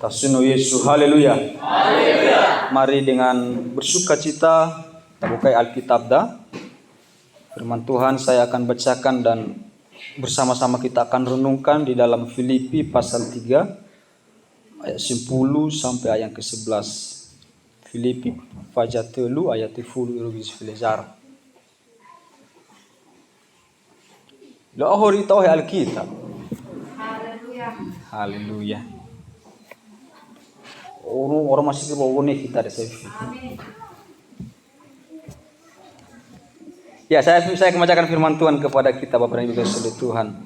Tasunu Yesus, haleluya. Mari dengan bersuka cita kita buka Alkitab dah. Firman Tuhan saya akan bacakan dan bersama-sama kita akan renungkan di dalam Filipi pasal 3 ayat 10 sampai ayat ke-11. Filipi pasal 3 ayat 10 irugis filezar. Lo ahori tahu Alkitab. Haleluya. Haleluya. Orang masih kebawa nih kita ada selfie. Ya, saya akan membacakan firman Tuhan kepada kita Bapak dan Ibu kasih Tuhan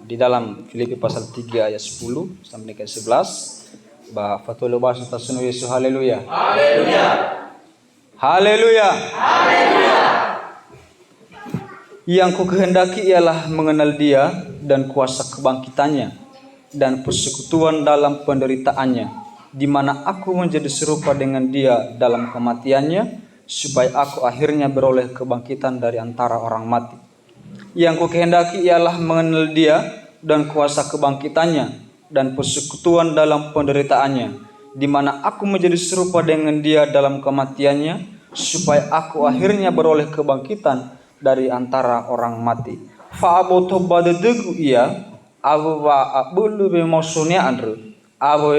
di dalam Filipi pasal 3 ayat 10 sampai ke 11. Ba fatolo bahasa tasunu Yesus, haleluya. Haleluya. Haleluya. Haleluya. Yang ku kehendaki ialah mengenal Dia dan kuasa kebangkitannya dan persekutuan dalam penderitaannya, di mana aku menjadi serupa dengan Dia dalam kematiannya, supaya aku akhirnya beroleh kebangkitan dari antara orang mati. Yang ku kehendaki ialah mengenal Dia dan kuasa kebangkitannya dan persekutuan dalam penderitaannya, di mana aku menjadi serupa dengan Dia dalam kematiannya, supaya aku akhirnya beroleh kebangkitan dari antara orang mati. Fa aboto badedegu ia abu wa abulu be mosunia andre abu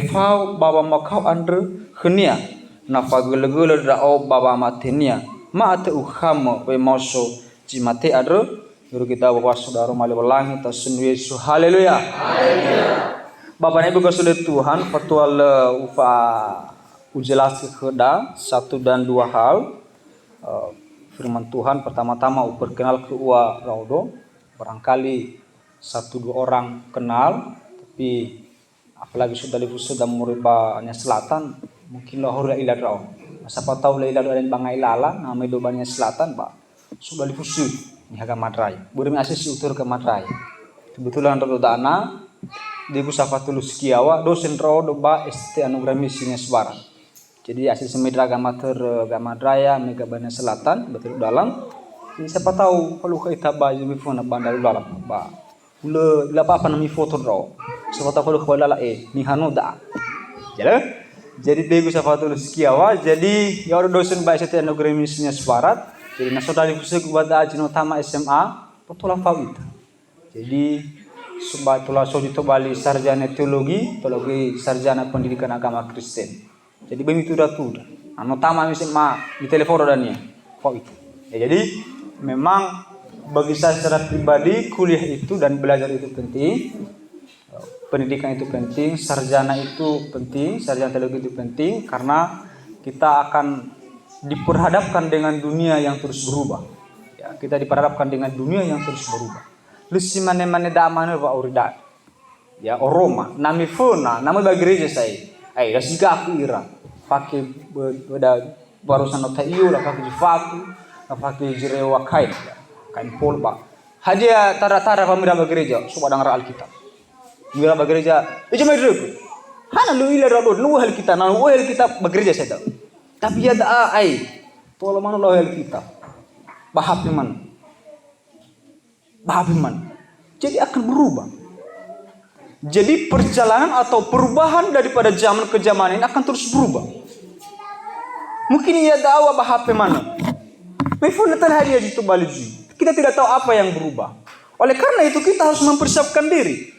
fa baba makau andre khnia na fagul-gul dao baba matenia ma ate ukhamo be moso jimate andre. Guru kita Bapak Saudara mali belangi tasunu Yesus, haleluya. Haleluya. Bapak Ibu kasih Tuhan, patual ufa ujelas keda 1 dan 2 hal. Firman Tuhan pertama-tama perkenal ke Ua Raudo. Barangkali 1-2 orang kenal, tapi apalagi sudah muribanya selatan, mungkin lohor ila Rau. Siapa tahu ila dan bangai lala namai dobanya selatan, Pak. Sudah difusu ni haga Madraya. Burung asis utur ke Madraya. Kebetulan Raudo dana di Busafatul Sekiawa dosen Raudo ba ST Anugerah Misinya Sebarang. Jadi asal semedra Madraya mega Bana Selatan betul dalam. Ini siapa tahu kalau kita baju mifona bandar dalam ba. Ula apa nami foto draw. Siapa tahu kalau kepala ni hanu da. Jadi degu siapa tahu sekiawa. Jadi ya dosen ba ST Anugerah Misinya Sebarat. Jadi nasodari kusuk bada ajino tama SMA potola fawita. Jadi subat tola sojito bali sarjana teologi sarjana pendidikan agama Kristen. Jadi begitu dah tu. Anu tama misal di telepon dannya. Kok itu. Ya, jadi memang bagi saya secara pribadi kuliah itu dan belajar itu penting. Pendidikan itu penting, sarjana itu penting, sarjana teologi itu penting karena kita akan diperhadapkan dengan dunia yang terus berubah. Ya, kita diperhadapkan dengan dunia yang terus berubah. Lusi mane da mane wa uridat. Ya, Roma, nami fona, nama bagi gereja saya. Rasika aku ira pakai beda barusan nota iyo lah pakai jifatu lah pakai jirewa kain polba hadia tara pamira gereja suka dengar Alkitab mira gereja itu mereka hana lu ila rado lu Alkitab na lu Alkitab gereja saya tahu tapi ya da tolo mana lu Alkitab bahap man jadi akan berubah. Jadi perjalanan atau perubahan daripada zaman ke zaman ini akan terus berubah. Mungkin ia dakwah bahap mana. Mefunatan hadiah itu baliji. Kita tidak tahu apa yang berubah. Oleh karena itu kita harus mempersiapkan diri.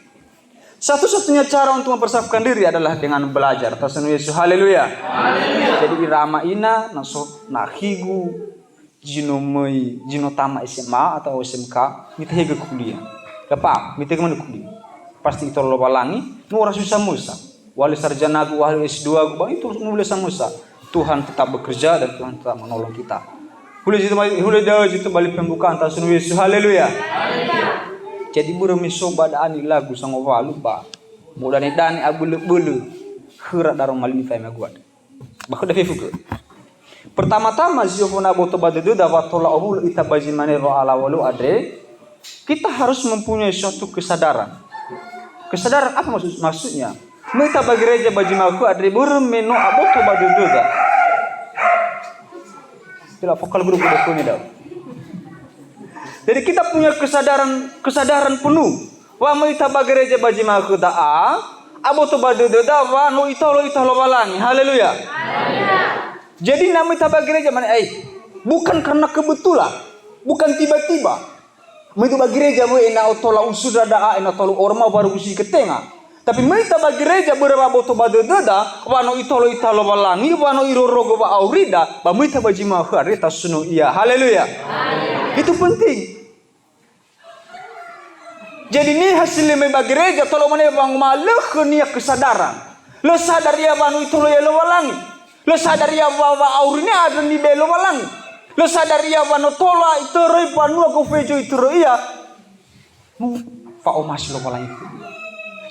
Satu-satunya cara untuk mempersiapkan diri adalah dengan belajar. Tasanu Yesus, haleluya. Haleluya. Jadi irama ina nasok nahigu jinotama SMA atau SMK mitahega kuliah. Lepas mitahega mana kuliah? Pasti itu lo balangi, nu orang susah musa. Wali sarjana gu, wali S2 gu, bang itu nulis musa. Tuhan tetap bekerja dan Tuhan tetap menolong kita. Hule itu balik pembukaan tasunu Yesus, haleluya. Jadi burung misoba daani lagu sang walu ba. Mudane dani abulu khura darong malimi fay maguat. Bakho dafe fuku. Pertama-tama siofona boto badedu dawatola obul itabaji manero ala walu adre. Kita harus mempunyai suatu kesadaran. Kesadaran apa maksudnya? Mereka bagi gereja bagi maku adri burung meno aboto baduduga. Tidak vokal grup udah punya dah. Jadi kita punya kesadaran penuh. Wa mereka bagi gereja bagi maku daa aboto badededa wano itolo balangi. Haleluya. Jadi nama kita bagi gereja mana? Bukan karena kebetulan, bukan tiba-tiba. Itu bagi gereja mo ena otola usuda da ena tolu orma baru usi ketenga. Tapi mereka bagi gereja berapa boto badededa wano itolo balangi wano irorogo ba aurida ba mereka baji ma harita sunu iya. Haleluya. Itu penting. Jadi ni hasilnya bagi gereja tolong mana bang malah kenia kesadaran. Lo sadar ya wano itolo ya lo balangi. Lo sadar ya bahwa aurnya ada di belo balangi. Lo sadar ya wano tola itoro panu aku fejo itoro iya. Fa omas lo balangi.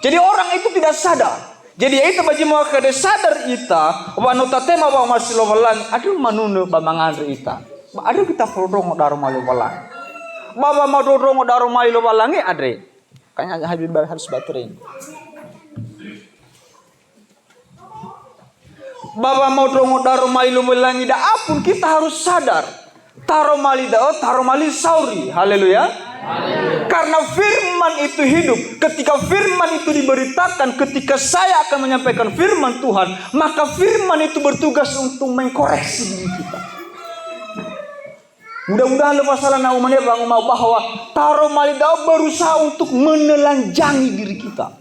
Jadi orang itu tidak sadar. Jadi itu bagi mau kada sadar ita, wano tatema ba masih lo balang, aduh manunu ba mangandri ita. Aduh kita frodong daro malo balang. Baba mau dodong daro malo balangi adre. Kayaknya Habib harus baterai. Baba mau dodong daro malo balangi da apun kita harus sadar. Taro mali dao, taro mali sauri. Haleluya. Karena firman itu hidup. Ketika firman itu diberitakan, ketika saya akan menyampaikan firman Tuhan, maka firman itu bertugas untuk mengkoreksi diri kita. Mudah-mudahan lepas salah naumane bang mau bahwa taruh malidau berusaha untuk menelanjangi diri kita.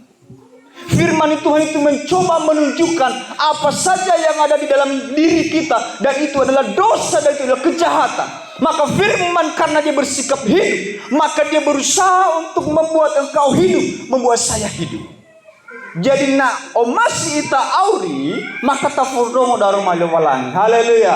Firman Tuhan itu mencoba menunjukkan apa saja yang ada di dalam diri kita, dan itu adalah dosa dan itu adalah kejahatan. Maka firman karena dia bersikap hidup, maka dia berusaha untuk membuat engkau hidup, membuat saya hidup. Jadi nak omasi ita auri, maka tafurdongo daru maliowalangi. Haleluya.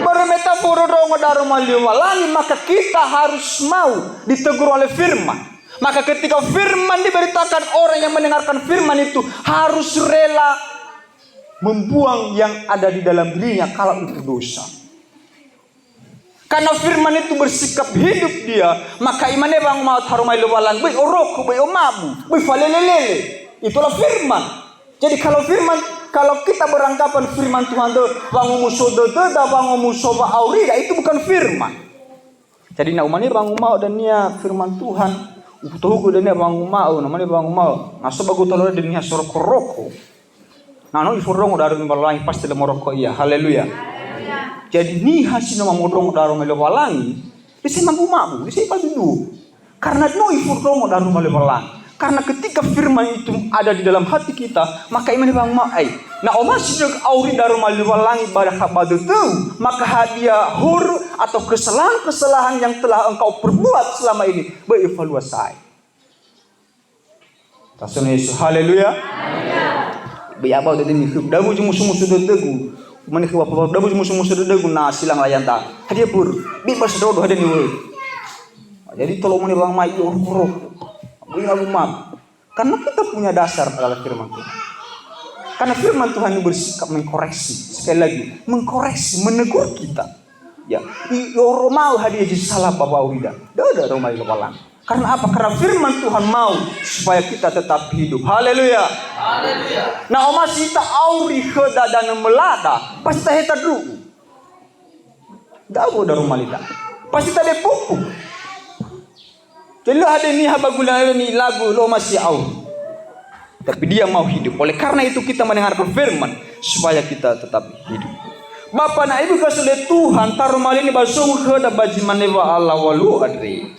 Bermetafurdongo daru maliowalangi, maka kita harus mau ditegur oleh firman. Maka ketika firman diberitakan, orang yang mendengarkan firman itu harus rela membuang yang ada di dalam dirinya kalau itu dosa. Karena firman itu bersikap hidup dia, maka imannya bang mau taruh mailu walang, baik orok, baik omabu, baik falelelele. Itulah firman. Jadi kalau kita beranggapan firman Tuhan itu bang musuh deda, bang musuh aurida, itu bukan firman. Jadi naumani bang mau dan nia firman Tuhan, utuhuku dan nia bang mau, namanya bang mau. Naso bagu tolong dan nia sorok roko. Nah no ifurong dari balang pasti lemoroko iya. Haleluya. Jadi ni hasil nama modong daru melewalangi, bisa mampu, bisa pasti dulu. Karena no ifurong daru melewalangi. Karena ketika firman itu ada di dalam hati kita, maka iman bang ma'ai. Nah omas juga auri daru melewalangi pada kabadu tu, maka hadiah hur atau kesalahan yang telah engkau perbuat selama ini berevaluasi. Tasnya Yesus, haleluya. Biar dari mikir, dagu musuh-musuh degu. Manik apa dabu musuh-musuh degu na silang layan ta. Hadiah pur, bebas dodo hadiah ni. Jadi tolong meni bang mai uruk. Bagi aku maaf. Karena kita punya dasar adalah firman Tuhan. Karena firman Tuhan ini bersikap mengkoreksi. Sekali lagi, mengkoreksi, menegur kita. Ya, yo mau hadiah salah bapak wida. Dah rumah lewalang. Karena apa? Karena firman Tuhan mau supaya kita tetap hidup. Haleluya. Haleluya. Nah, omas kita auri heda dan melada, pasti tak heta dulu. Dawo dari rumah lida. Pasti tak ada pupuk. Jadi ada ni habagula ni lagu lo masih auri. Tapi dia mau hidup. Oleh karena itu kita mendengarkan firman supaya kita tetap hidup. Bapak na ibu kasih Tuhan taruh malini basung heda baji manewa Allah walu adri.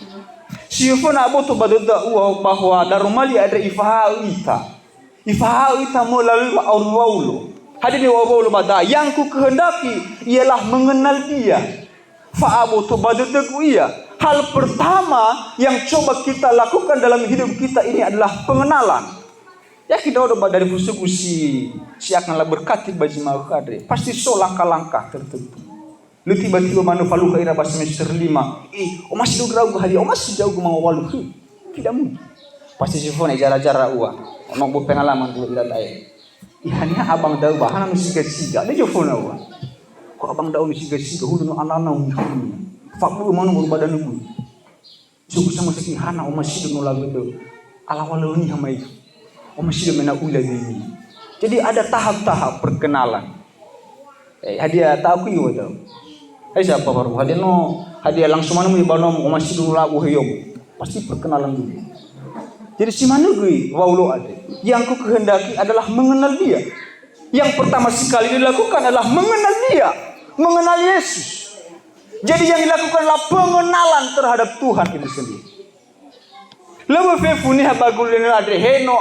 Siapa nak butuh badada uang bahwa darumali ada ifahau ita melalui awal. Hadir di awal bada yang ku kehendaki ialah mengenal dia. Fa'abutu badada ia. Hal pertama yang coba kita lakukan dalam hidup kita ini adalah pengenalan. Ya kita udah dari fusukusi si akanlah berkati bagi mau kadre. Pasti so langkah-langkah tertentu. Lu tiba-tiba manufalu kaira pas semester 5. Masih do ragu hari, masih jauh mau walu. Tidak mungkin. Pasti si phone jara-jara uang. Ono bu pengalaman dulu tidak tahu. Hanya abang tahu bahana mesti kesiga. Dia phone uang. Kok abang tahu mesti kesiga hulu anak-anak ni. Fakbu mana badan ibu. Suku sama sekali hana masih do lagu itu. Ala walu ni hamai. Masih do mena ulah ini. Jadi ada tahap-tahap perkenalan. Hadiah tahu yo tahu. Siapa baru hadiah langsung mana mau banom masih dulu lagu heyom. Pasti perkenalan dulu. Jadi si manugui waulo ade. Yang ku kehendaki adalah mengenal dia. Yang pertama sekali dilakukan adalah mengenal dia, mengenal Yesus. Jadi yang dilakukan adalah pengenalan terhadap Tuhan itu sendiri. Lalu fefuni habagulin ade heno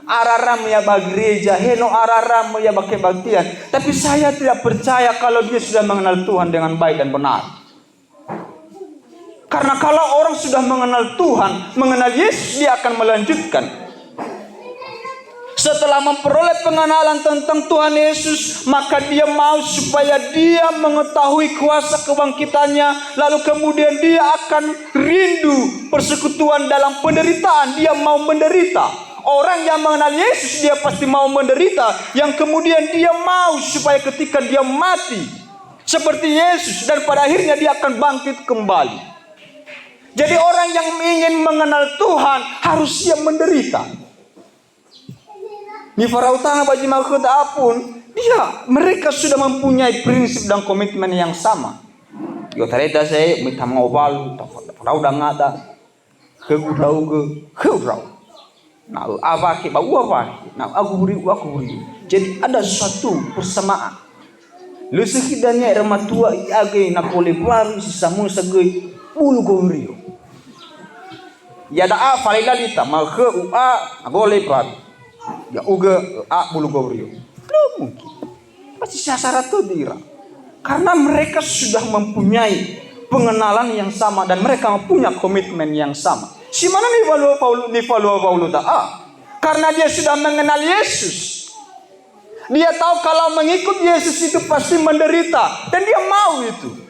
araram ya bagi gereja, heno araram ya bagi kebaktian. Tapi saya tidak percaya kalau dia sudah mengenal Tuhan dengan baik dan benar. Karena kalau orang sudah mengenal Tuhan, mengenal Yesus, dia akan melanjutkan. Setelah memperoleh pengenalan tentang Tuhan Yesus, maka dia mau supaya dia mengetahui kuasa kebangkitannya. Lalu kemudian dia akan rindu persekutuan dalam penderitaan. Dia mau menderita. Orang yang mengenal Yesus, dia pasti mau menderita. Yang kemudian dia mau supaya ketika dia mati seperti Yesus, dan pada akhirnya dia akan bangkit kembali. Jadi orang yang ingin mengenal Tuhan harus siap menderita. Di Farautana bagi Makuta pun, mereka sudah mempunyai prinsip dan komitmen yang sama. Yo tareta saya minta ngobal, tahu dah ngada, kegudau kegudau. Nah, apa ke bau apa? Nah, aku beri. Jadi ada suatu persamaan. Lu sekidanya rematua iage na pole baru sisamu segai bulu gomrio. Ya da a falailalita malke ua agole plat. Ya uga a bulu gomrio. Belum mungkin. Pasti syarat itu dira. Karena mereka sudah mempunyai pengenalan yang sama dan mereka mempunyai komitmen yang sama. Si mana nih Paulus karena dia sudah mengenal Yesus. Dia tahu kalau mengikut Yesus itu pasti menderita dan dia mau itu.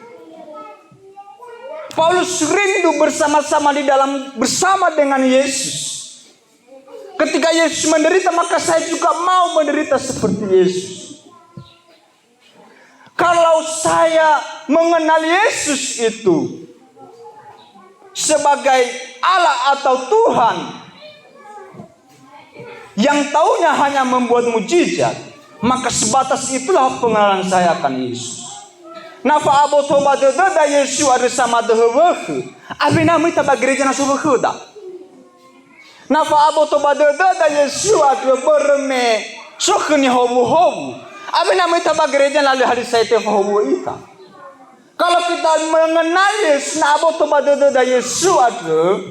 Paulus rindu bersama-sama bersama dengan Yesus. Ketika Yesus menderita, maka saya juga mau menderita seperti Yesus. Kalau saya mengenal Yesus itu sebagai Allah atau Tuhan yang taunya hanya membuat mujizat, maka sebatas itulah pengenalan saya akan Yesus. Nafa aboto badada da Yesus ada sama dehweh. Abina mita ba gereja na subhuda. Nafa aboto badada da Yesus ada berme sokni hobu. Abina mita ba gereja na hari saya te hobu ita. Kalau kita mengenal Yesus, na aboto badada da Yesus ada.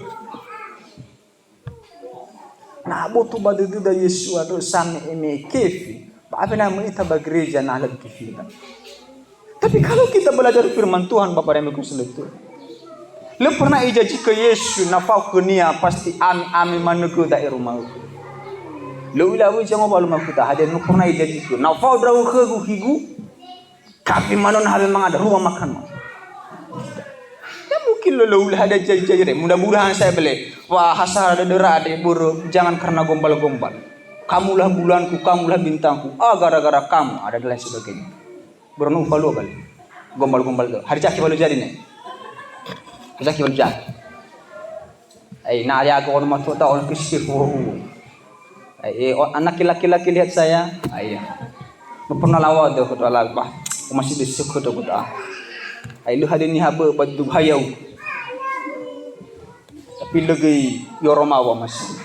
Na aboto badada da Yesus ada sami eme kefi. Abina mita ba gereja na lagi kifida. Tapi kalau kita belajar firman Tuhan Bapak dan Ibu Saudara, lu pernah ijaji ke Yesus nafau kunia pasti ami manuku daerah mau. Lu ilawu jangan balu makuta hadir lu pernah ijaji ke nafau drawu ke higu kapi manon habe mangada rumah makan. Ya mungkin lu ada jaji mudah-mudahan saya beli wah hasar ada dera ada buru jangan karena gombal-gombal. Kamulah bulanku, kamulah bintangku. Gara-gara kamu ada dan lain sebagainya. Berenung balu kali, gombal tu. Hari caki balu jadi nih, caki balu jadi. Nah ada aku orang matu tahu orang kisih anak laki-laki lihat saya, pernah lawa tu kata Allah bah, masih disyukur tu kata. Lu hari ni haba baju hayau, tapi lagi yoromawa masih.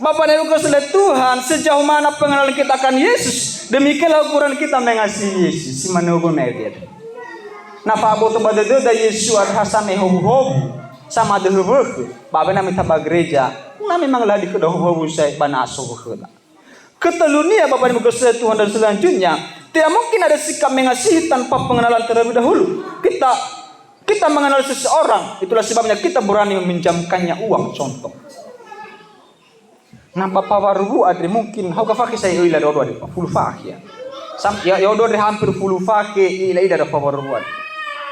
Bapak dan Ibu Saudara, Tuhan sejauh mana pengenalan kita akan Yesus, demikianlah ukuran kita mengasihi Yesus. Si mana hukum dia? Napa aboto badada da Yesus arhasame hobu sama deheuh. Bapak nami tabag gereja, nami manglah di kedahu saya bana asoheuh. Ketelunia Bapak dan Ibu Saudara Tuhan dan selanjutnya, tidak mungkin ada sikap mengasihi tanpa pengenalan terlebih dahulu. Kita mengenal seseorang, itulah sebabnya kita berani meminjamkannya uang. Contoh. Nampak pawaru ada mungkin hau kafaki saya ila dodo ada full fak ya. Ya dodo hampir full fak ila ada pawaru ada.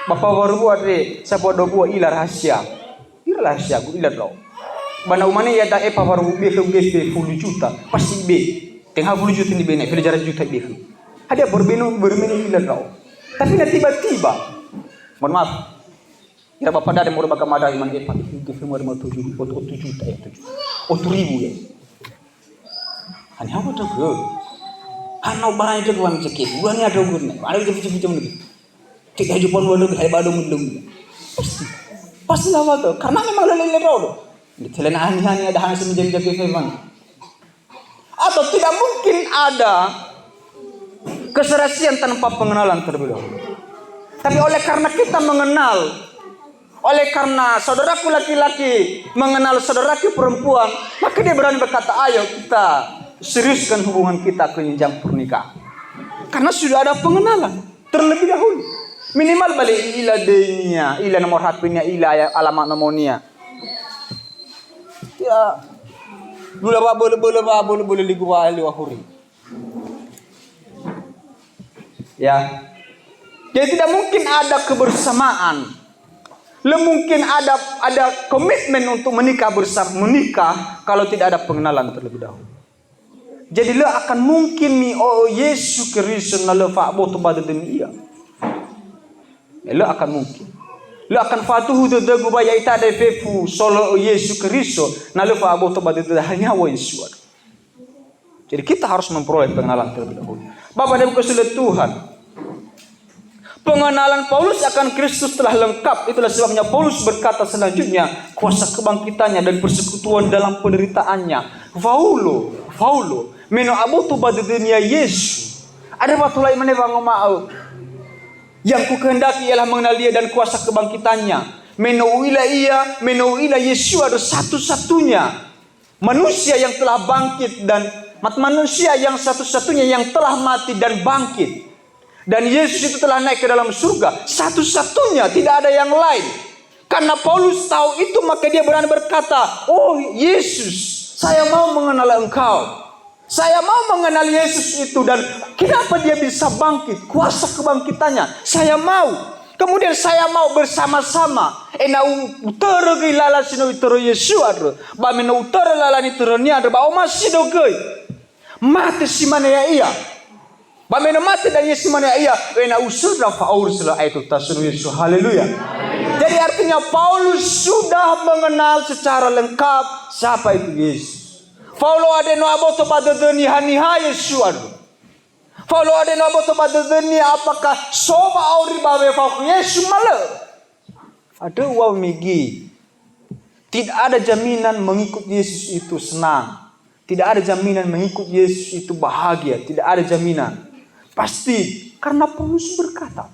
Pawaru ada sabo dobo ila rahasia. Ila rahasia gu ila do. Bana umane ya da pawaru be full juta pasti be. Tengah full juta ni be ne jarak juta be. Ada berbeno ila do. Tapi tiba-tiba mohon maaf. Ya bapak dari mau bagamada iman dia pakai itu film mau 7 juta ya 7. 7.000 ya. Ani apa tu ke? Anau barang itu gua mencekik. Gua ni ada gua ni. Ada macam ni. Tiga jupan walau hai badu mudum. Pasti lawa tu. Karena memang lele rodo. Ditelan ani-ani ada hasil menjadi firman. Atau tidak mungkin ada keserasian tanpa pengenalan terlebih dahulu. Tapi oleh karena kita mengenal, oleh karena saudaraku laki-laki mengenal saudaraku perempuan, maka dia berani berkata, ayo kita seriuskan hubungan kita ke jenjang pernikahan. Karena sudah ada pengenalan terlebih dahulu. Minimal balik ila denia, ila nomor HP-nya, ila alamat nomornya. Ya, boleh ligua liwahuri. Ya. Jadi tidak mungkin ada kebersamaan. Mungkin ada komitmen untuk menikah kalau tidak ada pengenalan terlebih dahulu. Jadi akan mungkin Yesus Kristus na fa boto bada dunia. Akan mungkin. Akan fatuhu de gubaya ita de fefu solo Yesus Kristus na fa boto bada hanya wa Yesus. Jadi kita harus memperoleh pengenalan terlebih dahulu. Bapak dan Ibu kasih Tuhan. Pengenalan Paulus akan Kristus telah lengkap. Itulah sebabnya Paulus berkata selanjutnya, kuasa kebangkitannya dan persekutuan dalam penderitaannya. Paulo, meno abotu badu dunia Yesus. Ada waktu lain menebang mau. Yang ku kehendaki ialah mengenal dia dan kuasa kebangkitannya. Meno ila Yesus ada satu-satunya manusia yang telah bangkit dan manusia yang satu-satunya yang telah mati dan bangkit. Dan Yesus itu telah naik ke dalam surga. Satu-satunya, tidak ada yang lain. Karena Paulus tahu itu, maka dia berani berkata, oh Yesus, saya mau mengenal engkau. Saya mau mengenal Yesus itu. Dan kenapa dia bisa bangkit? Kuasa kebangkitannya. Saya mau. Kemudian saya mau bersama-sama. Utara gilala sino utara Yesus adro. Ba mena utara lala ni turania adro. Ba omasi dogoi. Mati si mana ya iya. Bagaimana mati dan Yesus mana ia wena usura faul sila itu tasuru Yesus. Haleluya. Jadi artinya Paulus sudah mengenal secara lengkap siapa itu Yesus. Paulo adeno aboto badadeni haniha Yesus. Paulo adeno aboto badadeni apakah soba auri bawe fau Yesus malah. Ada wow migi. Tidak ada jaminan mengikut Yesus itu senang. Tidak ada jaminan mengikut Yesus itu bahagia. Tidak ada jaminan. Pasti, karena Paulus berkata.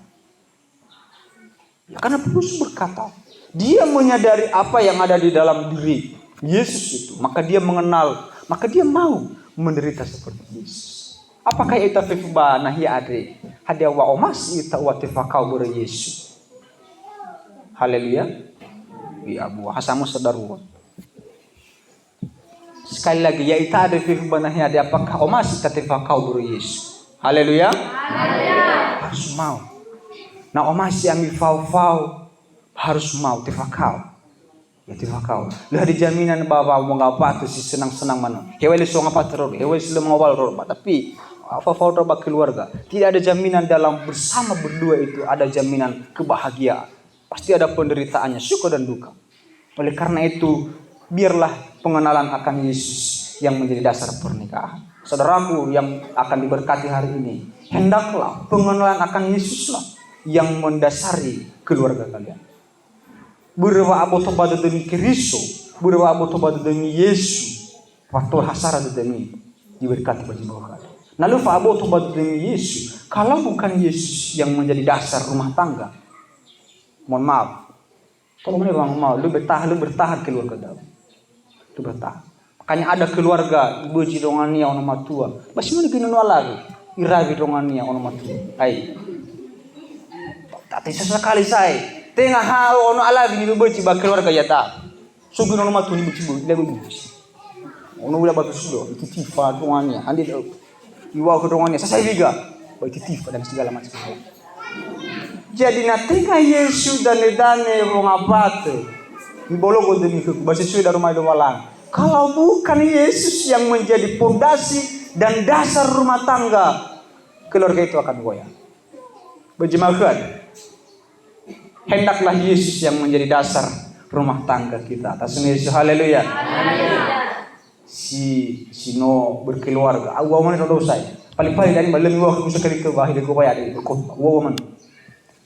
Dia menyadari apa yang ada di dalam diri Yesus itu. Maka dia mengenal, maka dia mau menderita seperti Yesus. Apakah itu fifba nahi adre? Hadia wa omas ita wa tifakau ber Yesus. Haleluya. Ya Abu Hasamu saudara. Sekali lagi, ya ita ada fifba nahi adre apakah omas ita tifakau ber Yesus. Haleluya. Harus mau. Nah omasi ambil fau harus mau tifakau. Ya tifakau. Lu ada jaminan bahwa mengapa tu si senang-senang mana. Heweli so ngapa teror, heweli sila mengawal ror. Tapi fau terba keluarga. Tidak ada jaminan dalam bersama berdua itu ada jaminan kebahagiaan. Pasti ada penderitaannya, suka dan duka. Oleh karena itu, biarlah pengenalan akan Yesus yang menjadi dasar pernikahan. Saudaraku yang akan diberkati hari ini, hendaklah pengenalan akan Yesuslah yang mendasari keluarga kalian. Berwa aboto badu demi Kristus, berwa aboto badu demi Yesus, faktor hasara demi diberkati bagi mereka. Lalu fa aboto badu demi Yesus, kalau bukan Yesus yang menjadi dasar rumah tangga, mohon maaf, kalau memang mau, lu bertahan keluarga dalam, lu bertahan. Makanya ada keluarga ibu jirongania ono matua. Basi mana kini lagi? Irabi rongania ono matua. Ai. Tapi sesekali saya tengah hao ono alabi ni beci ba keluarga ya ta. Sugi ono matua ni beci bu lego beci. Ono ula batu sudo itu tifa rongania. Andi iwa ke rongania saya biga. Ba itu tifa dan segala macam. Jadi na tengah Yesus dan dane rongabate. Ibologo demi ke basi sudah rumah do walang. Kalau bukan Yesus yang menjadi pondasi dan dasar rumah tangga, keluarga itu akan goyah. Berjemaah, hendaklah Yesus yang menjadi dasar rumah tangga kita. Atas nama Yesus, haleluya. Si no berkeluarga. Awa mana tahu saya. Paling-paling dari malam gua bisa kali ke bahaya gua bayar di kota. Awa mana.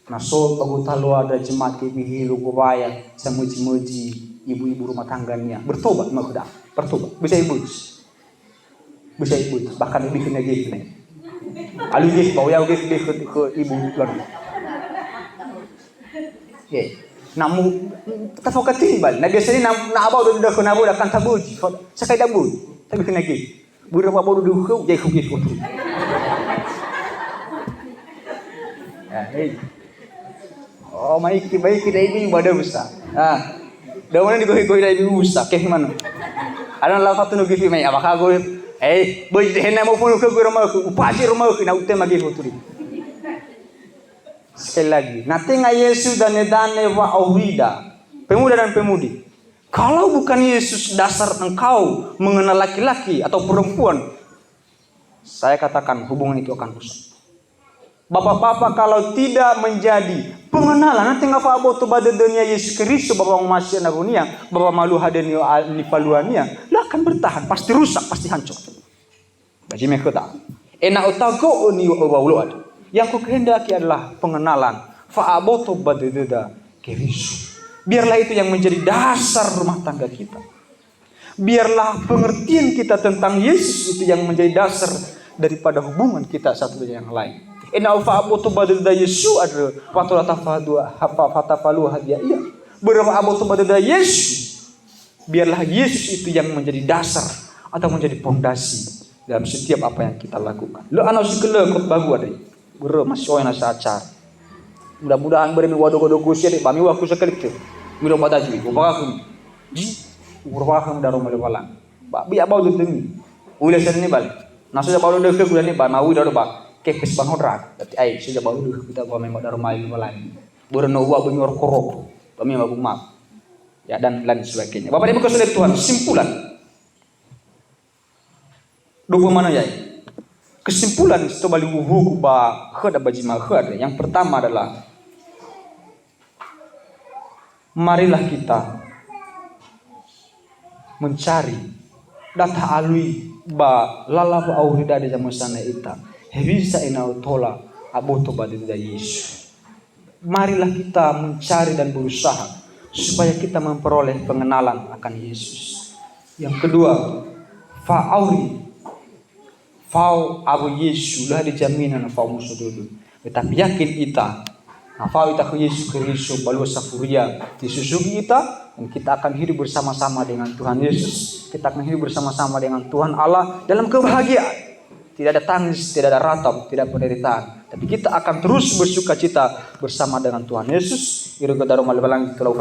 Naso bagu talwa ada jemaat ke bihilu gua bayar. Samuji-muji. ibu-ibu rumah tangganya bertobat makuda, bertobat. Bisa ibu bahkan lebih kena gitu nih. Alu gitu bawa ya ke ibu keluarga. Namu kita fokus timbal. Nah biasanya nak abau dah kena abau dah kan tabu. Sakai tabu. Tapi kena gitu. Beberapa abau dah kau jadi kau gitu. Oh baik kita ini pada besar. Dah mana digoi dah ibu besar. Keh mana? Ada lah satu nugi mai apakah gue boleh hendak mau pun ke rumah aku. Upasi rumah aku nak utama gitu tu. Sekali lagi, natinga Yesus dan Nedane wa Aurida, pemuda dan pemudi. Kalau bukan Yesus dasar engkau mengenal laki-laki atau perempuan, saya katakan hubungan itu akan rusak. Bapak-bapak kalau tidak menjadi pengenalan, nanti nggak apa-apa tu pada dunia Yesus Kristus, bapak masih nagunia, bapak malu hadirnya nipaluania, lah akan bertahan, pasti rusak, pasti hancur. Bagi mereka enak utago ni wawuluad. Yang ku kehendaki adalah pengenalan. Fa'aboto badededa kerisu. Biarlah itu yang menjadi dasar rumah tangga kita. Biarlah pengertian kita tentang Yesus itu yang menjadi dasar daripada hubungan kita satu dengan yang lain. Inna fa'aboto badededa Yesu adalah fatafalu hadiah. Berapa aboto badededa Yesus. Biarlah Yesus itu yang menjadi dasar atau menjadi pondasi dalam setiap apa yang kita lakukan. Lo anak sekele kot bagu ada. Guru masih orang nasa acar. Mudah-mudahan beri waduh kusia deh. Bami waku sekali tu. Milo pada jui. Ubah aku daru melewalang. Babi abau tu demi. Ulah sini balik. Nasu jauh baru dek ulah ni bal. Mau daru bak. Kepes bang hodrak. Tapi ay sudah baru dek kita bawa memang daru melewalang. Burno uak benyor korok. Bami mabu mak. Ya dan lain sebagainya. Bapak Ibu kasih Tuhan. Simpulan. Dua mana ya? Kesimpulan itu balik buku ba khada bajima khada. Yang pertama adalah marilah kita mencari data alui ba lalabu aurida di zaman sana ita. Hebisa ina utola aboto badida Yesus. Marilah kita mencari dan berusaha supaya kita memperoleh pengenalan akan Yesus. Yang kedua, Fau abu Yesus lah dijaminan fau musuh dulu. Tetapi yakin kita, fau kita ke Yesus Kristus balu safuria disusugi kita dan kita akan hidup bersama-sama dengan Tuhan Yesus. Kita akan hidup bersama-sama dengan Tuhan Allah dalam kebahagiaan. Tidak ada tangis, tidak ada ratap, tidak penderitaan. Tapi kita akan terus bersuka cita bersama dengan Tuhan Yesus. Iru kedaru malbalang kalau